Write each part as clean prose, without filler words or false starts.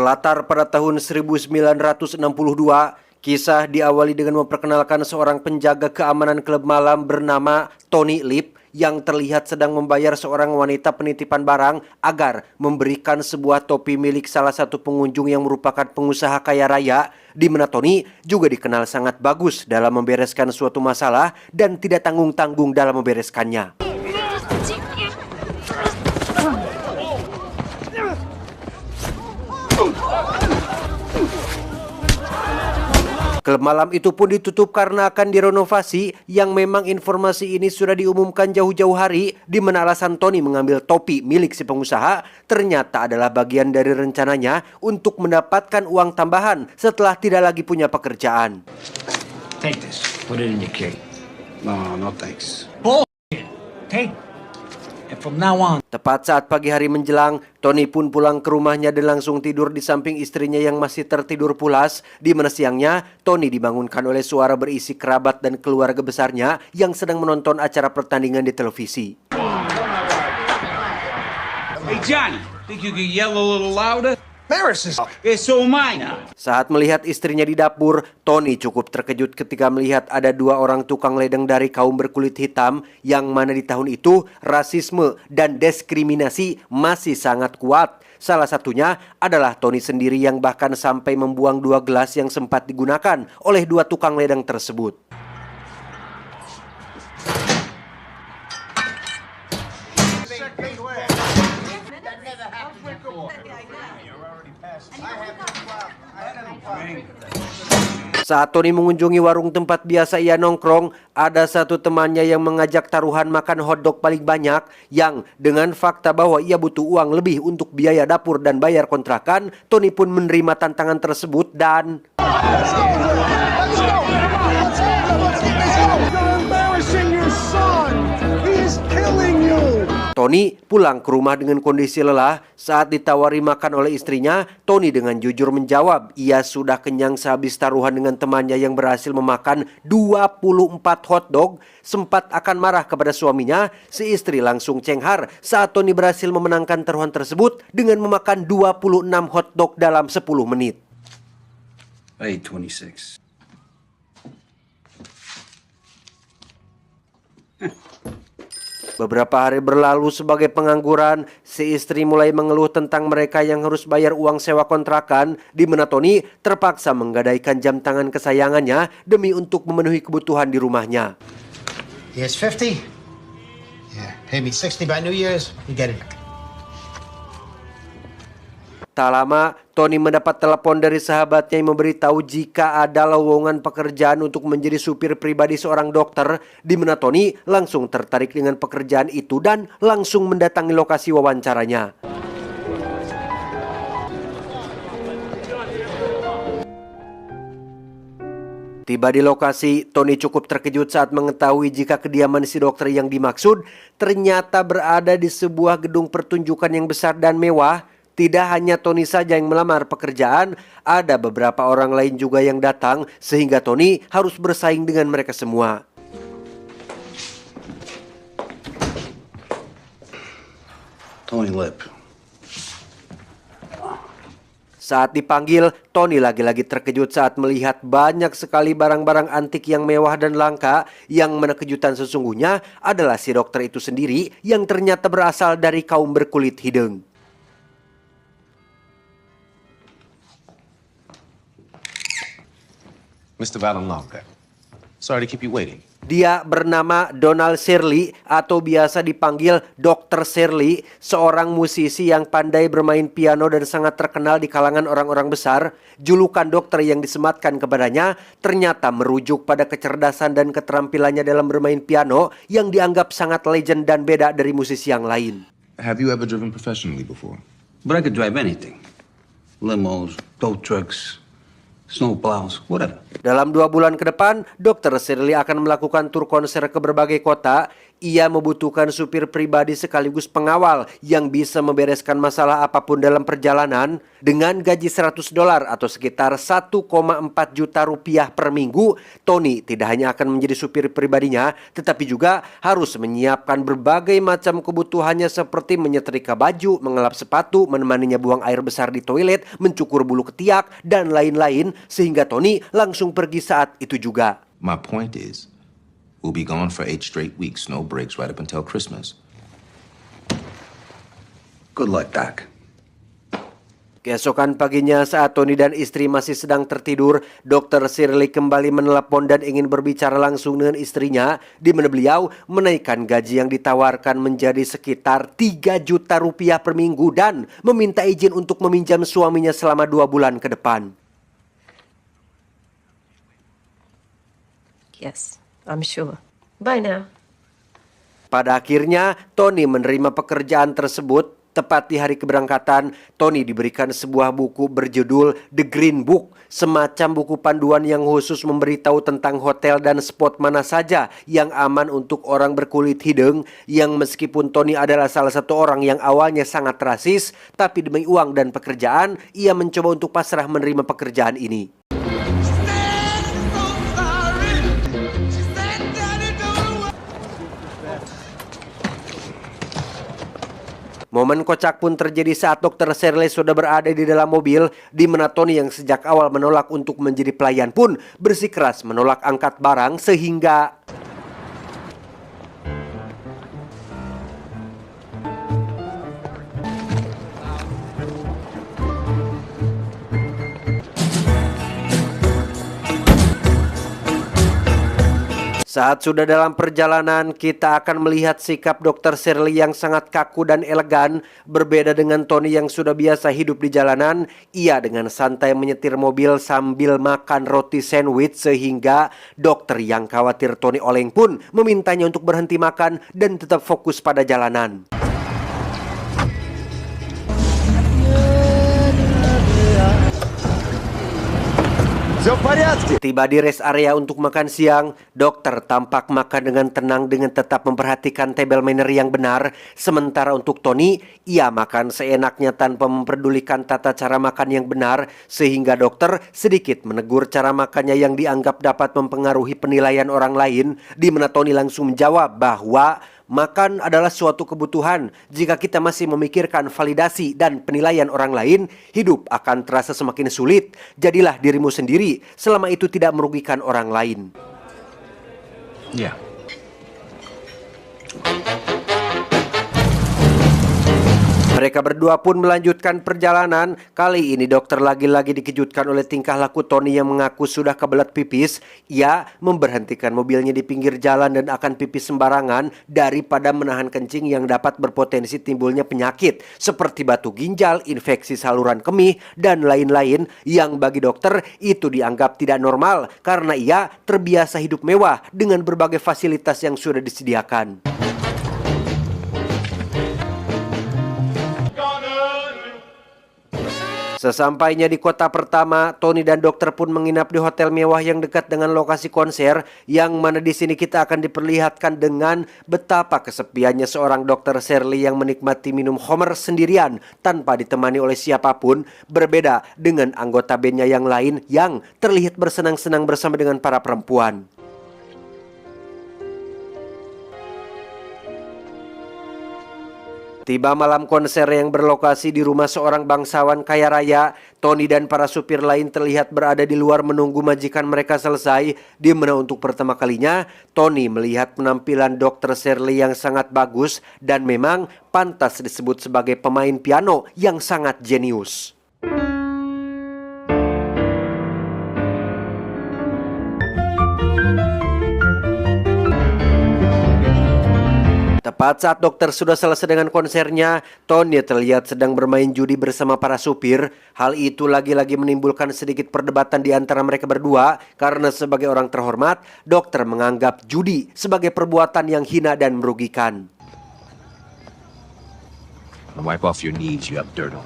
Berlatar pada tahun 1962, kisah diawali dengan memperkenalkan seorang penjaga keamanan klub malam bernama Tony Lip yang terlihat sedang membayar seorang wanita penitipan barang agar memberikan sebuah topi milik salah satu pengunjung yang merupakan pengusaha kaya raya, di mana Tony juga dikenal sangat bagus dalam membereskan suatu masalah dan tidak tanggung-tanggung dalam membereskannya. Klub malam itu pun ditutup karena akan direnovasi, yang memang informasi ini sudah diumumkan jauh-jauh hari, di mana alasan Tony mengambil topi milik si pengusaha ternyata adalah bagian dari rencananya untuk mendapatkan uang tambahan setelah tidak lagi punya pekerjaan. Take this, put it in your cake. No thanks. Bullshit. Take it. And from now on. Tepat saat pagi hari menjelang, Tony pun pulang ke rumahnya dan langsung tidur di samping istrinya yang masih tertidur pulas, di mana siangnya Tony dibangunkan oleh suara berisi kerabat dan keluarga besarnya yang sedang menonton acara pertandingan di televisi. Hey Johnny, think you can yell a little louder? Maris is... Yeah, so am I now. Saat melihat istrinya di dapur, Tony cukup terkejut ketika melihat ada dua orang tukang ledeng dari kaum berkulit hitam, yang mana di tahun itu rasisme dan diskriminasi masih sangat kuat. Salah satunya adalah Tony sendiri yang bahkan sampai membuang 2 gelas yang sempat digunakan oleh dua tukang ledeng tersebut. Saat Tony mengunjungi warung tempat biasa ia nongkrong, ada satu temannya yang mengajak taruhan makan hotdog paling banyak, yang dengan fakta bahwa ia butuh uang lebih untuk biaya dapur dan bayar kontrakan, Tony pun menerima tantangan tersebut dan... Tony pulang ke rumah dengan kondisi lelah. Saat ditawari makan oleh istrinya, Tony dengan jujur menjawab ia sudah kenyang sehabis taruhan dengan temannya yang berhasil memakan 24 hotdog. Sempat akan marah kepada suaminya, si istri langsung cenghar saat Tony berhasil memenangkan taruhan tersebut dengan memakan 26 hotdog dalam 10 menit. I ate 26. Beberapa hari berlalu sebagai pengangguran, si istri mulai mengeluh tentang mereka yang harus bayar uang sewa kontrakan, di mana Tony terpaksa menggadaikan jam tangan kesayangannya demi untuk memenuhi kebutuhan di rumahnya. Here's 50. Yeah, pay me 60 by New Year's, you get it. Tak lama, Tony mendapat telepon dari sahabatnya yang memberitahu jika ada lowongan pekerjaan untuk menjadi supir pribadi seorang dokter, di mana Tony langsung tertarik dengan pekerjaan itu dan langsung mendatangi lokasi wawancaranya. Tiba di lokasi, Tony cukup terkejut saat mengetahui jika kediaman si dokter yang dimaksud ternyata berada di sebuah gedung pertunjukan yang besar dan mewah. Tidak hanya Tony saja yang melamar pekerjaan, ada beberapa orang lain juga yang datang, sehingga Tony harus bersaing dengan mereka semua. Tony Lip. Saat dipanggil, Tony lagi-lagi terkejut saat melihat banyak sekali barang-barang antik yang mewah dan langka, yang mana kejutan sesungguhnya adalah si dokter itu sendiri yang ternyata berasal dari kaum berkulit hidung. Mr. Valenlonga, sorry to keep you waiting. Dia bernama Donald Shirley atau biasa dipanggil Dr. Shirley, seorang musisi yang pandai bermain piano dan sangat terkenal di kalangan orang-orang besar. Julukan dokter yang disematkan kepadanya ternyata merujuk pada kecerdasan dan keterampilannya dalam bermain piano yang dianggap sangat legend dan beda dari musisi yang lain. Have you ever driven professionally before? But I could drive anything. Limos, tow trucks, snowplows, whatever. Dalam 2 bulan ke depan, Dr. Shirley akan melakukan tur konser ke berbagai kota. ia membutuhkan supir pribadi sekaligus pengawal yang bisa membereskan masalah apapun dalam perjalanan. Dengan gaji $100 atau sekitar 1,4 juta rupiah per minggu, Tony tidak hanya akan menjadi supir pribadinya, tetapi juga harus menyiapkan berbagai macam kebutuhannya seperti menyetrika baju, mengelap sepatu, menemaninya buang air besar di toilet, mencukur bulu ketiak, dan lain-lain, sehingga Tony langsung pergi saat itu juga. My point is, we'll be gone for 8 straight weeks, no breaks, right up until Christmas. Good luck, Doc. Keesokan paginya saat Tony dan istri masih sedang tertidur, Dr. Shirley kembali menelepon dan ingin berbicara langsung dengan istrinya, di mana beliau menaikkan gaji yang ditawarkan menjadi sekitar 3 juta rupiah per minggu dan meminta izin untuk meminjam suaminya selama 2 bulan ke depan. Yes, I'm sure. Bye now. Pada akhirnya, Tony menerima pekerjaan tersebut. Tepat di hari keberangkatan, Tony diberikan sebuah buku berjudul The Green Book, semacam buku panduan yang khusus memberitahu tentang hotel dan spot mana saja yang aman untuk orang berkulit hidung, yang meskipun Tony adalah salah satu orang yang awalnya sangat rasis, tapi demi uang dan pekerjaan, ia mencoba untuk pasrah menerima pekerjaan ini. Momen kocak pun terjadi saat Dr. Shirley sudah berada di dalam mobil, di mana Tony yang sejak awal menolak untuk menjadi pelayan pun bersikeras menolak angkat barang sehingga saat sudah dalam perjalanan, kita akan melihat sikap Dr. Shirley yang sangat kaku dan elegan. Berbeda dengan Tony yang sudah biasa hidup di jalanan, ia dengan santai menyetir mobil sambil makan roti sandwich, sehingga dokter yang khawatir Tony oleng pun memintanya untuk berhenti makan dan tetap fokus pada jalanan. Tiba di rest area untuk makan siang, dokter tampak makan dengan tenang dengan tetap memperhatikan table manner yang benar. Sementara untuk Tony, ia makan seenaknya tanpa memperdulikan tata cara makan yang benar, sehingga dokter sedikit menegur cara makannya yang dianggap dapat mempengaruhi penilaian orang lain, di mana Tony langsung menjawab bahwa makan adalah suatu kebutuhan. Jika kita masih memikirkan validasi dan penilaian orang lain, hidup akan terasa semakin sulit. Jadilah dirimu sendiri selama itu tidak merugikan orang lain. Yeah. Mereka berdua pun melanjutkan perjalanan. Kali ini dokter lagi-lagi dikejutkan oleh tingkah laku Tony yang mengaku sudah kebelet pipis. Ia memberhentikan mobilnya di pinggir jalan dan akan pipis sembarangan daripada menahan kencing yang dapat berpotensi timbulnya penyakit seperti batu ginjal, infeksi saluran kemih, dan lain-lain yang bagi dokter itu dianggap tidak normal karena ia terbiasa hidup mewah dengan berbagai fasilitas yang sudah disediakan. Sesampainya di kota pertama, Tony dan dokter pun menginap di hotel mewah yang dekat dengan lokasi konser, yang mana di sini kita akan diperlihatkan dengan betapa kesepiannya seorang Dr. Shirley yang menikmati minum Homer sendirian tanpa ditemani oleh siapapun, berbeda dengan anggota bandnya yang lain yang terlihat bersenang-senang bersama dengan para perempuan. Tiba malam konser yang berlokasi di rumah seorang bangsawan kaya raya, Tony dan para supir lain terlihat berada di luar menunggu majikan mereka selesai, di mana untuk pertama kalinya Tony melihat penampilan Dr. Shirley yang sangat bagus dan memang pantas disebut sebagai pemain piano yang sangat jenius. Tepat saat dokter sudah selesai dengan konsernya, Tony terlihat sedang bermain judi bersama para supir. Hal itu lagi-lagi menimbulkan sedikit perdebatan di antara mereka berdua, karena sebagai orang terhormat, dokter menganggap judi sebagai perbuatan yang hina dan merugikan. Wipe off your knees, you have dirt on.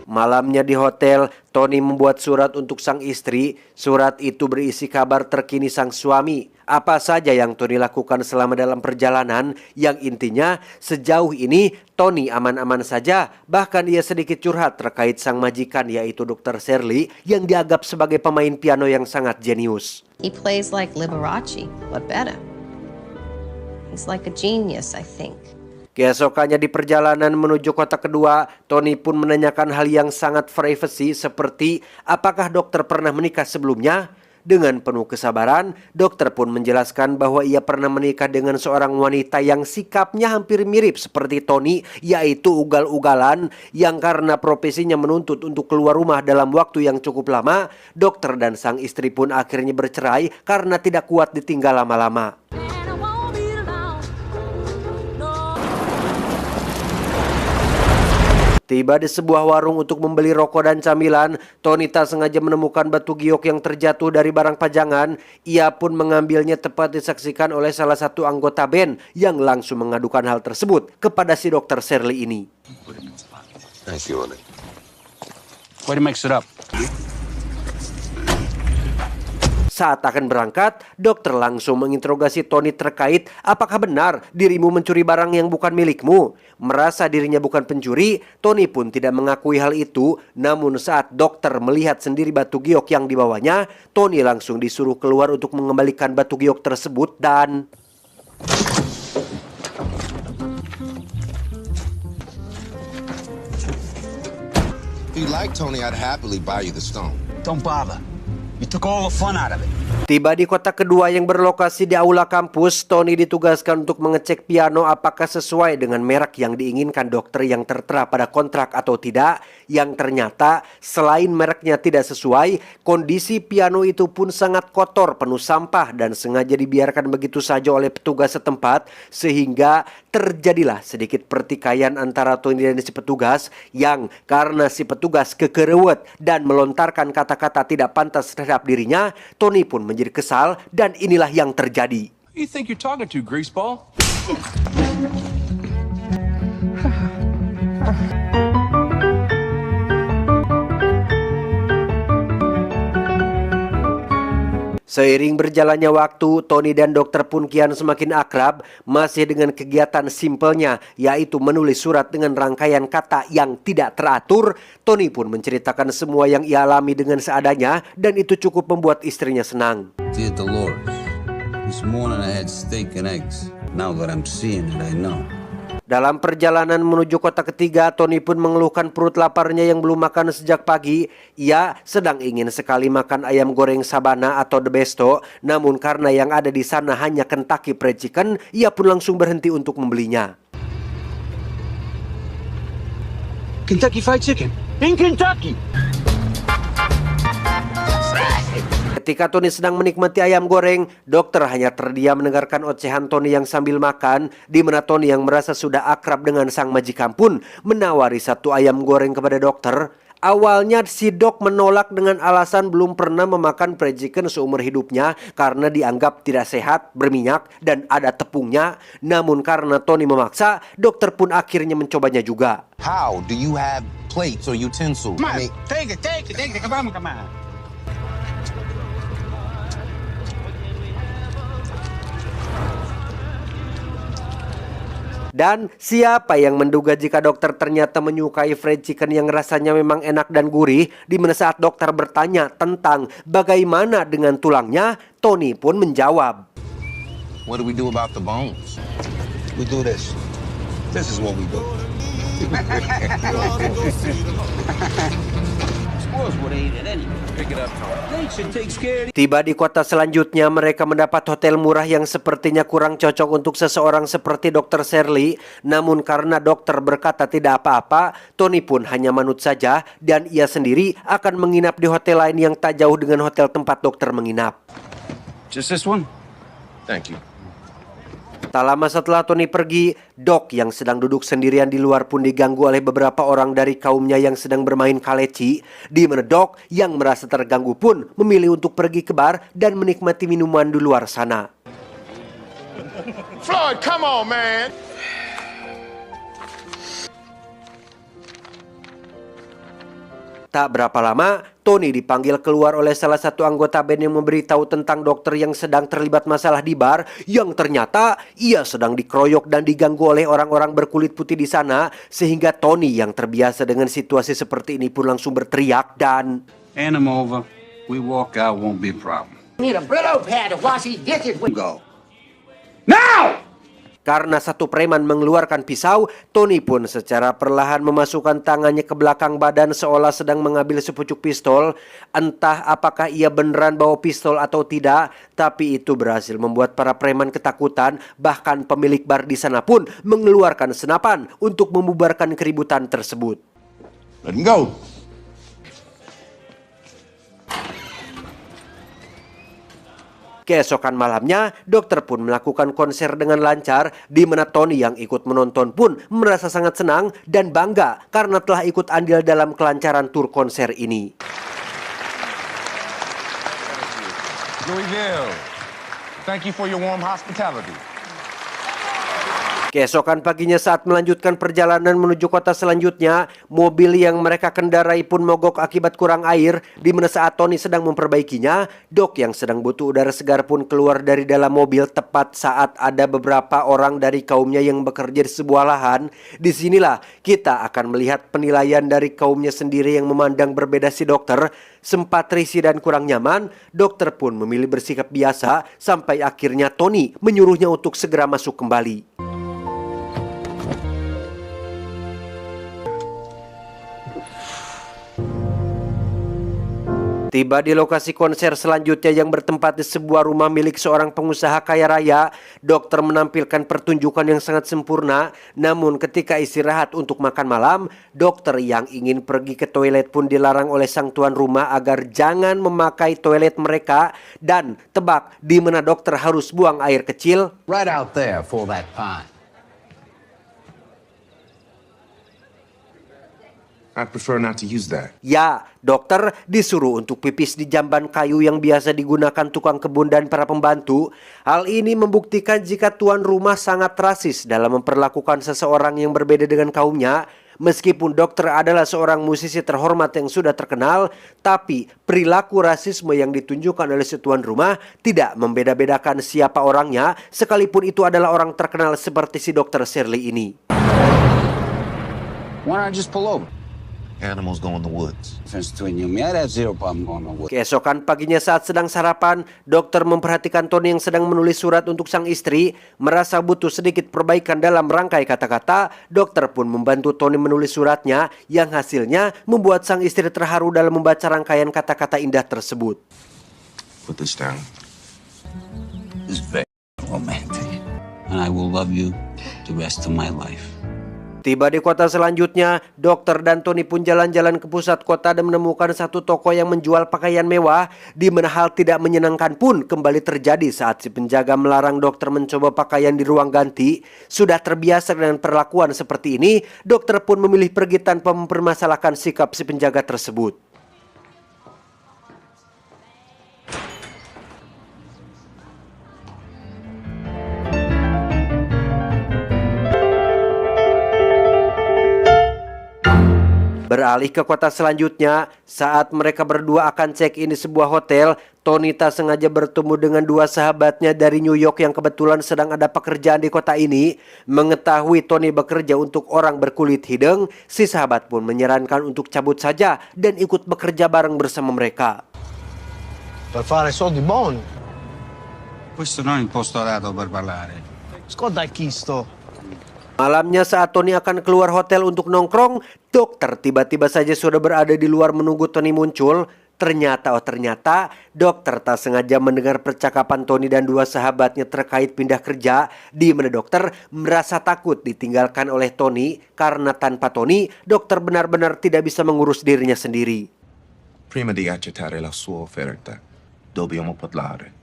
Malamnya di hotel, Tony membuat surat untuk sang istri. Surat itu berisi kabar terkini sang suami. apa saja yang Tony lakukan selama dalam perjalanan, yang intinya sejauh ini Tony aman-aman saja. Bahkan ia sedikit curhat terkait sang majikan yaitu Dr. Shirley yang dianggap sebagai pemain piano yang sangat jenius. He plays like Liberace, but better. He's like a genius, I think. Keesokannya di perjalanan menuju kota kedua, Tony pun menanyakan hal yang sangat privacy seperti apakah dokter pernah menikah sebelumnya? Dengan penuh kesabaran, dokter pun menjelaskan bahwa ia pernah menikah dengan seorang wanita yang sikapnya hampir mirip seperti Tony, yaitu ugal-ugalan yang karena profesinya menuntut untuk keluar rumah dalam waktu yang cukup lama, dokter dan sang istri pun akhirnya bercerai karena tidak kuat ditinggal lama-lama. Tiba di sebuah warung untuk membeli rokok dan camilan, Tony tak sengaja menemukan batu giok yang terjatuh dari barang pajangan. Ia pun mengambilnya, tepat disaksikan oleh salah satu anggota band yang langsung mengadukan hal tersebut kepada si Dr. Shirley ini. Thank you, Ollie. Way to mix it up. Saat akan berangkat, dokter langsung menginterogasi Tony terkait apakah benar dirimu mencuri barang yang bukan milikmu. Merasa dirinya bukan pencuri, Tony pun tidak mengakui hal itu. Namun saat dokter melihat sendiri batu giok yang dibawanya, Tony langsung disuruh keluar untuk mengembalikan batu giok tersebut dan... If you like Tony, I'd happily buy you the stone. Don't bother. You took all the fun out of it. Tiba di kota kedua yang berlokasi di aula kampus, Tony ditugaskan untuk mengecek piano apakah sesuai dengan merek yang diinginkan dokter yang tertera pada kontrak atau tidak. Yang ternyata selain mereknya tidak sesuai, kondisi piano itu pun sangat kotor, penuh sampah dan sengaja dibiarkan begitu saja oleh petugas setempat, sehingga terjadilah sedikit pertikaian antara Tony dan si petugas yang karena si petugas kekerewet dan melontarkan kata-kata tidak pantas terhadap dirinya, Tony pun menjadi kesal dan inilah yang terjadi. You think you're talking to, greaseball? Seiring berjalannya waktu, Tony dan dokter pun kian semakin akrab, masih dengan kegiatan simpelnya, yaitu menulis surat dengan rangkaian kata yang tidak teratur. Tony pun menceritakan semua yang ia alami dengan seadanya, dan itu cukup membuat istrinya senang. Dear Dolores, this morning I had steak and eggs. Now that I'm seeing it, I know. Dalam perjalanan menuju kota ketiga, Tony pun mengeluhkan perut laparnya yang belum makan sejak pagi. Ia sedang ingin sekali makan ayam goreng Sabana atau The Besto, namun karena yang ada di sana hanya Kentucky Fried Chicken, ia pun langsung berhenti untuk membelinya. Kentucky Fried Chicken. In Kentucky. Ketika Tony sedang menikmati ayam goreng, dokter hanya terdiam mendengarkan ocehan Tony yang sambil makan, di mana Tony yang merasa sudah akrab dengan sang majikan pun menawari satu ayam goreng kepada dokter. Awalnya si dok menolak dengan alasan belum pernah memakan fried chicken seumur hidupnya karena dianggap tidak sehat, berminyak, dan ada tepungnya. Namun karena Tony memaksa, dokter pun akhirnya mencobanya juga. How do you have plates or utensils? Come on, take it. Come on. Dan siapa yang menduga jika dokter ternyata menyukai fried chicken yang rasanya memang enak dan gurih, di mana saat dokter bertanya tentang bagaimana dengan tulangnya, Tony pun menjawab. What do we do about the bones? We do this. This is what we do. Squirrels would eat it anyway. Pick it up. Nature takes care of Tiba di kota selanjutnya, mereka mendapat hotel murah yang sepertinya kurang cocok untuk seseorang seperti Dr. Shirley. Namun karena dokter berkata tidak apa-apa, Tony pun hanya manut saja dan ia sendiri akan menginap di hotel lain yang tak jauh dengan hotel tempat dokter menginap. Just this one? Thank you. Tak lama setelah Tony pergi, Doc yang sedang duduk sendirian di luar pun diganggu oleh beberapa orang dari kaumnya yang sedang bermain kaleci. Di mana Doc yang merasa terganggu pun memilih untuk pergi ke bar dan menikmati minuman di luar sana. Floyd, come on, man. Tak berapa lama, Tony dipanggil keluar oleh salah satu anggota band yang memberitahu tentang dokter yang sedang terlibat masalah di bar, yang ternyata ia sedang dikeroyok dan diganggu oleh orang-orang berkulit putih di sana, sehingga Tony yang terbiasa dengan situasi seperti ini pun langsung berteriak dan Hand him over. We walk out, won't be a problem. Need a Brillo pad to wash these dishes with. Go. Now! karena satu preman mengeluarkan pisau, Tony pun secara perlahan memasukkan tangannya ke belakang badan seolah sedang mengambil sepucuk pistol. Entah apakah ia beneran bawa pistol atau tidak, tapi itu berhasil membuat para preman ketakutan. Bahkan pemilik bar di sana pun mengeluarkan senapan untuk membubarkan keributan tersebut. Let him go. Keesokan malamnya, dokter pun melakukan konser dengan lancar, di mana Tony yang ikut menonton pun merasa sangat senang dan bangga karena telah ikut andil dalam kelancaran tur konser ini. Louisville, thank you for your warm hospitality. Keesokan paginya saat melanjutkan perjalanan menuju kota selanjutnya, mobil yang mereka kendarai pun mogok akibat kurang air, di mana saat Tony sedang memperbaikinya, Doc yang sedang butuh udara segar pun keluar dari dalam mobil tepat saat ada beberapa orang dari kaumnya yang bekerja di sebuah lahan. Disinilah kita akan melihat penilaian dari kaumnya sendiri yang memandang berbeda si dokter. Sempat risih dan kurang nyaman, dokter pun memilih bersikap biasa sampai akhirnya Tony menyuruhnya untuk segera masuk kembali. Tiba di lokasi konser selanjutnya yang bertempat di sebuah rumah milik seorang pengusaha kaya raya, dokter menampilkan pertunjukan yang sangat sempurna. Namun ketika istirahat untuk makan malam, dokter yang ingin pergi ke toilet pun dilarang oleh sang tuan rumah agar jangan memakai toilet mereka. Dan tebak di mana dokter harus buang air kecil? Right out there for that pond. I prefer not to use that. Ya, dokter disuruh untuk pipis di jamban kayu yang biasa digunakan tukang kebun dan para pembantu. Hal ini membuktikan jika tuan rumah sangat rasis dalam memperlakukan seseorang yang berbeda dengan kaumnya. Meskipun dokter adalah seorang musisi terhormat yang sudah terkenal, tapi perilaku rasisme yang ditunjukkan oleh si tuan rumah tidak membeda-bedakan siapa orangnya, sekalipun itu adalah orang terkenal seperti si dokter Shirley ini. Why don't I just pull over? Animals go in the woods. Difference between you and me, I'd have zero problem going on with. Keesokan paginya saat sedang sarapan, dokter memperhatikan Tony yang sedang menulis surat untuk sang istri. Merasa butuh sedikit perbaikan dalam rangkai kata-kata, dokter pun membantu Tony menulis suratnya, yang hasilnya membuat sang istri terharu dalam membaca rangkaian kata-kata indah tersebut. Put this down. It's very romantic. And I will love you the rest of my life. Tiba di kota selanjutnya, dokter dan Tony pun jalan-jalan ke pusat kota dan menemukan satu toko yang menjual pakaian mewah, di mana hal tidak menyenangkan pun kembali terjadi saat si penjaga melarang dokter mencoba pakaian di ruang ganti. Sudah terbiasa dengan perlakuan seperti ini, dokter pun memilih pergi tanpa mempermasalahkan sikap si penjaga tersebut. Beralih ke kota selanjutnya, saat mereka berdua akan check-in di sebuah hotel, Tony tak sengaja bertemu dengan dua sahabatnya dari New York yang kebetulan sedang ada pekerjaan di kota ini. Mengetahui Tony bekerja untuk orang berkulit hidung, si sahabat pun menyarankan untuk cabut saja dan ikut bekerja bareng bersama mereka. Per fare soldi buoni. Questo non è il posto adatto per parlare. Ascolta il chisto. Malamnya saat Tony akan keluar hotel untuk nongkrong, dokter tiba-tiba saja sudah berada di luar menunggu Tony muncul. Ternyata dokter tak sengaja mendengar percakapan Tony dan dua sahabatnya terkait pindah kerja, di mana dokter merasa takut ditinggalkan oleh Tony karena tanpa Tony, dokter benar-benar tidak bisa mengurus dirinya sendiri. Prima di accettare la sua offerta, dobbiamo parlare.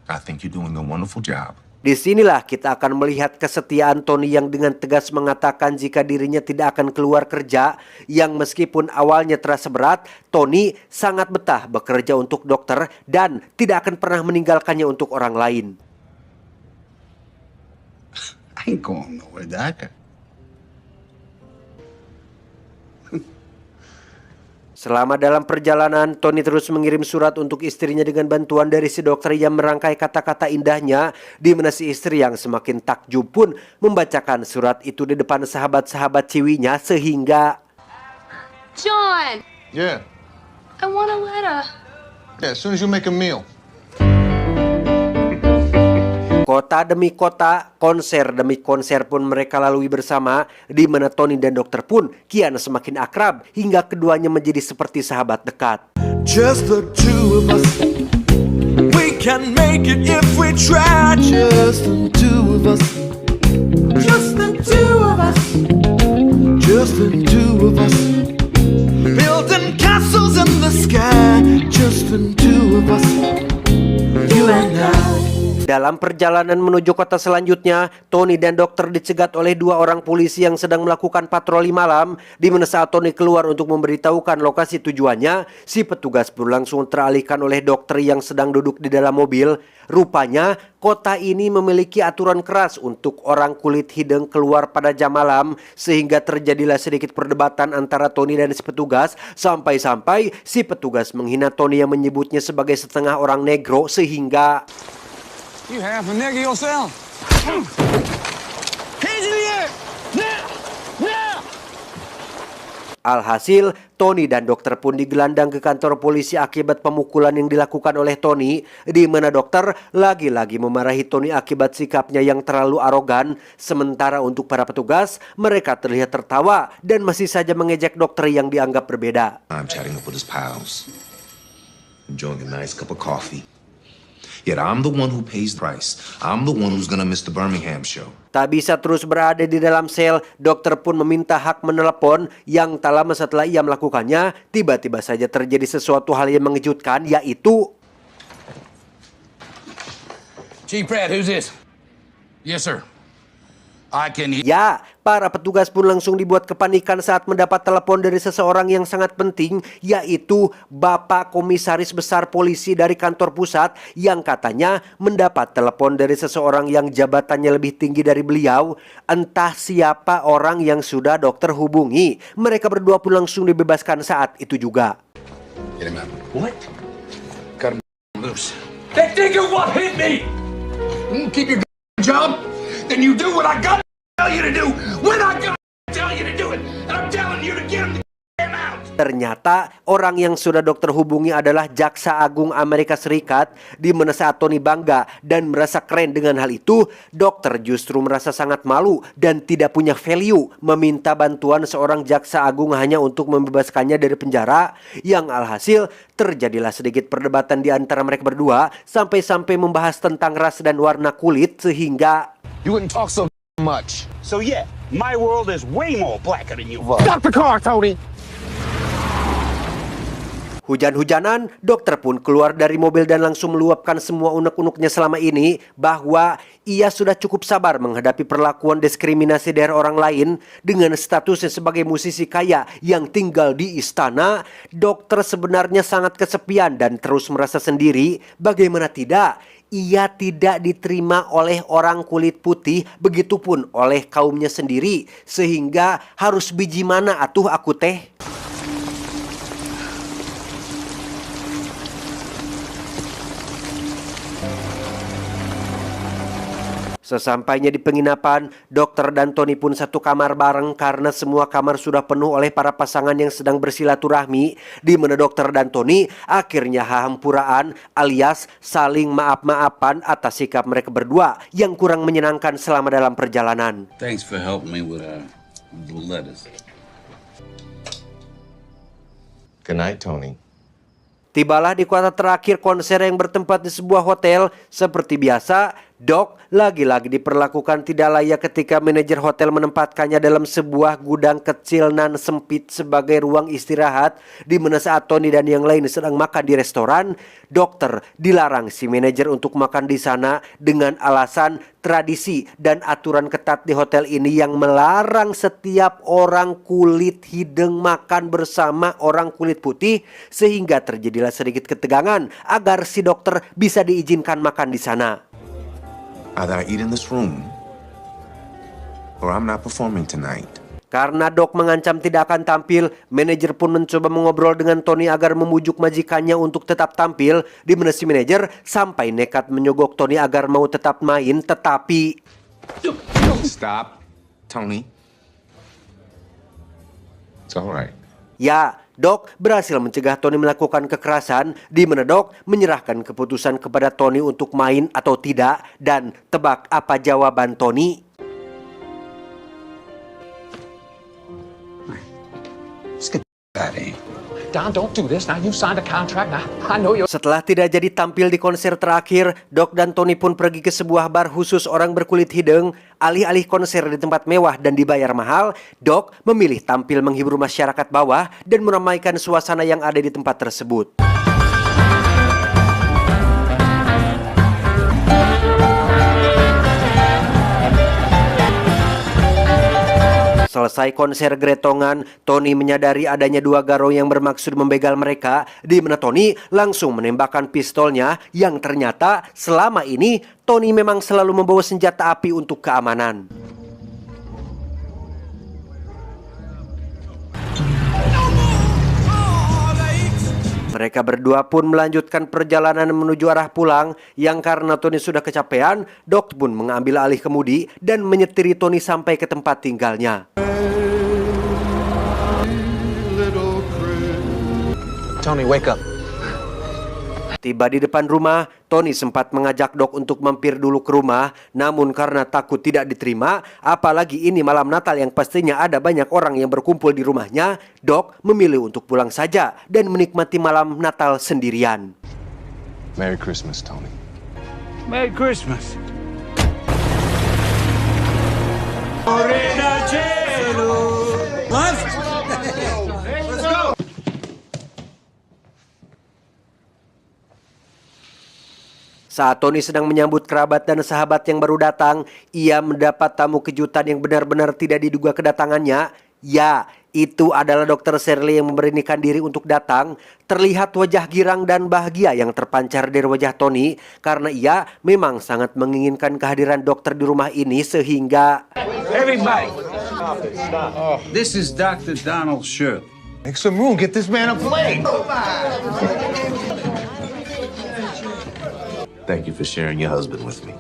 I think you're doing a wonderful job. Disinilah kita akan melihat kesetiaan Tony yang dengan tegas mengatakan jika dirinya tidak akan keluar kerja, yang meskipun awalnya terasa berat, Tony sangat betah bekerja untuk dokter dan tidak akan pernah meninggalkannya untuk orang lain. I ain't going nowhere, Doc. Selama dalam perjalanan, Tony terus mengirim surat untuk istrinya dengan bantuan dari si dokter yang merangkai kata-kata indahnya, di mana si istri yang semakin takjub pun membacakan surat itu di depan sahabat-sahabat ciwinya sehingga John, Yeah. I want a letter. Yeah, as soon as you make a meal. kota demi kota, konser demi konser pun mereka lalui bersama, di mana Tony dan dokter pun kian semakin akrab hingga keduanya menjadi seperti sahabat dekat. Just the two of us. We can make it if we try. Just the two of us. Just the two of us. Just the two of us. Building castles in the sky. Just the two of us. You and I. Dalam perjalanan menuju kota selanjutnya, Tony dan dokter dicegat oleh dua orang polisi yang sedang melakukan patroli malam, di mana saat Tony keluar untuk memberitahukan lokasi tujuannya, si petugas pun langsung teralihkan oleh dokter yang sedang duduk di dalam mobil. Rupanya, kota ini memiliki aturan keras untuk orang kulit hidung keluar pada jam malam, sehingga terjadilah sedikit perdebatan antara Tony dan si petugas, sampai-sampai si petugas menghina Tony yang menyebutnya sebagai setengah orang negro, sehingga You half a nigger yourself. Hands in the air. Now. Now. alhasil, Tony dan dokter pun digelandang ke kantor polisi akibat pemukulan yang dilakukan oleh Tony, di mana dokter lagi-lagi memarahi Tony akibat sikapnya yang terlalu arogan. Sementara untuk para petugas, mereka terlihat tertawa dan masih saja mengejek dokter yang dianggap berbeda. I'm chatting up with his pals, enjoying a nice cup of coffee. Yet I'm the one who pays the price. I'm the one who's gonna miss the Birmingham show. Tak bisa terus berada di dalam sel, dokter pun meminta hak menelepon. Yang tak lama setelah ia melakukannya, tiba-tiba saja terjadi sesuatu hal yang mengejutkan, yaitu Chief Pratt, who's this? Yes, sir. I can hear. ya, para petugas pun langsung dibuat kepanikan saat mendapat telepon dari seseorang yang sangat penting, yaitu Bapak Komisaris Besar Polisi dari kantor pusat, yang katanya mendapat telepon dari seseorang yang jabatannya lebih tinggi dari beliau. Entah siapa orang yang sudah dokter hubungi. Mereka berdua pun langsung dibebaskan saat itu juga. Get him out. What? Cut him loose. That nigger what hit me. Keep your job, then you do what I got to tell you to do when I got to tell you to do it. And I'm telling you to get him the damn out. Ternyata orang yang sudah dokter hubungi adalah Jaksa Agung Amerika Serikat, di mana saat Tony bangga dan merasa keren dengan hal itu, dokter justru merasa sangat malu dan tidak punya value meminta bantuan seorang Jaksa Agung hanya untuk membebaskannya dari penjara. Yang alhasil terjadilah sedikit perdebatan di antara mereka berdua, sampai-sampai membahas tentang ras dan warna kulit, sehingga You wouldn't talk so much. So yeah, my world is way more blacker than you. Stop the car, Tony. hujan-hujanan, dokter pun keluar dari mobil dan langsung meluapkan semua unek-uneknya selama ini, bahwa ia sudah cukup sabar menghadapi perlakuan diskriminasi dari orang lain. Dengan statusnya sebagai musisi kaya yang tinggal di istana, dokter sebenarnya sangat kesepian dan terus merasa sendiri. Bagaimana tidak, ia tidak diterima oleh orang kulit putih, begitupun oleh kaumnya sendiri, sehingga harus biji mana atuh aku teh. Sesampainya di penginapan, dokter dan Tony pun satu kamar bareng karena semua kamar sudah penuh oleh para pasangan yang sedang bersilaturahmi, di mana dokter dan Tony akhirnya hahampuraan alias saling maaf-maafan atas sikap mereka berdua yang kurang menyenangkan selama dalam perjalanan. Thanks for helping me with the letters. Good night, Tony. Tibalah di kota terakhir konser yang bertempat di sebuah hotel. Seperti biasa, Doc lagi-lagi diperlakukan tidak layak ketika manajer hotel menempatkannya dalam sebuah gudang kecil nan sempit sebagai ruang istirahat, di mana saat Tony dan yang lain sedang makan di restoran, dokter dilarang si manajer untuk makan di sana dengan alasan tradisi dan aturan ketat di hotel ini yang melarang setiap orang kulit hidung makan bersama orang kulit putih, sehingga terjadilah sedikit ketegangan agar si dokter bisa diizinkan makan di sana. Either I eat in this room, or I'm not performing tonight. Karena Doc mengancam tidak akan tampil, manajer pun mencoba mengobrol dengan Tony agar memujuk majikannya untuk tetap tampil, di mana si manajer sampai nekat menyogok Tony agar mau tetap main, tetapi... Stop, Tony. It's all right. Ya, Doc berhasil mencegah Tony melakukan kekerasan, di mana Doc menyerahkan keputusan kepada Tony untuk main atau tidak, dan tebak apa jawaban Tony? Let's get out of here. Don, don't do this. Now you signed a contract. I know you're... Setelah tidak jadi tampil di konser terakhir, Doc dan Tony pun pergi ke sebuah bar khusus orang berkulit hidung. Alih-alih konser di tempat mewah dan dibayar mahal, Doc memilih tampil menghibur masyarakat bawah dan meramaikan suasana yang ada di tempat tersebut. Selesai konser Gretongan, Tony menyadari adanya dua garong yang bermaksud membegal mereka, di mana Tony langsung menembakkan pistolnya yang ternyata selama ini Tony memang selalu membawa senjata api untuk keamanan. Mereka berdua pun melanjutkan perjalanan menuju arah pulang, yang karena Tony sudah kecapean, Doc pun mengambil alih kemudi dan menyetiri Tony sampai ke tempat tinggalnya. Tony, wake up. Tiba di depan rumah, Tony sempat mengajak Doc untuk mampir dulu ke rumah, namun karena takut tidak diterima, apalagi ini malam Natal yang pastinya ada banyak orang yang berkumpul di rumahnya, Doc memilih untuk pulang saja dan menikmati malam Natal sendirian. Merry Christmas, Tony. Merry Christmas. Saat Tony sedang menyambut kerabat dan sahabat yang baru datang, ia mendapat tamu kejutan yang benar-benar tidak diduga kedatangannya. Ya, itu adalah Dr. Shirley yang memberanikan diri untuk datang. Terlihat wajah girang dan bahagia yang terpancar dari wajah Tony karena ia memang sangat menginginkan kehadiran dokter di rumah ini sehingga... Everybody. This is Dr. Donald Shirley. Make some room. Get this man a plate. Thank you for sharing your husband with me.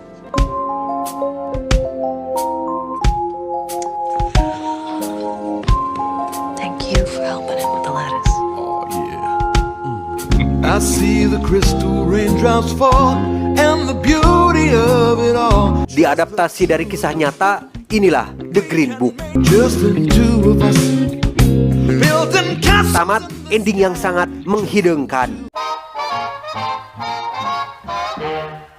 Thank you for helping him with the lettuce. I see the crystal raindrops fall and the beauty of it all. Diadaptasi dari kisah nyata, inilah The Green Book. Just the two of us building castles. Tamat ending yang sangat menghidungkan.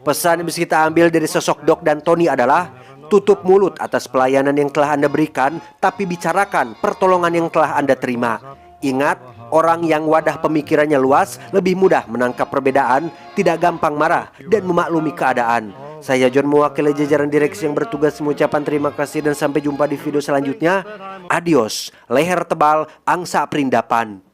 Pesan yang bisa kita ambil dari sosok Doc dan Tony adalah tutup mulut atas pelayanan yang telah Anda berikan, tapi bicarakan pertolongan yang telah Anda terima. Ingat, orang yang wadah pemikirannya luas lebih mudah menangkap perbedaan, tidak gampang marah, dan memaklumi keadaan. Saya John, mewakili jajaran direksi yang bertugas, mengucapkan terima kasih dan sampai jumpa di video selanjutnya. Adios, leher tebal, angsa perindapan.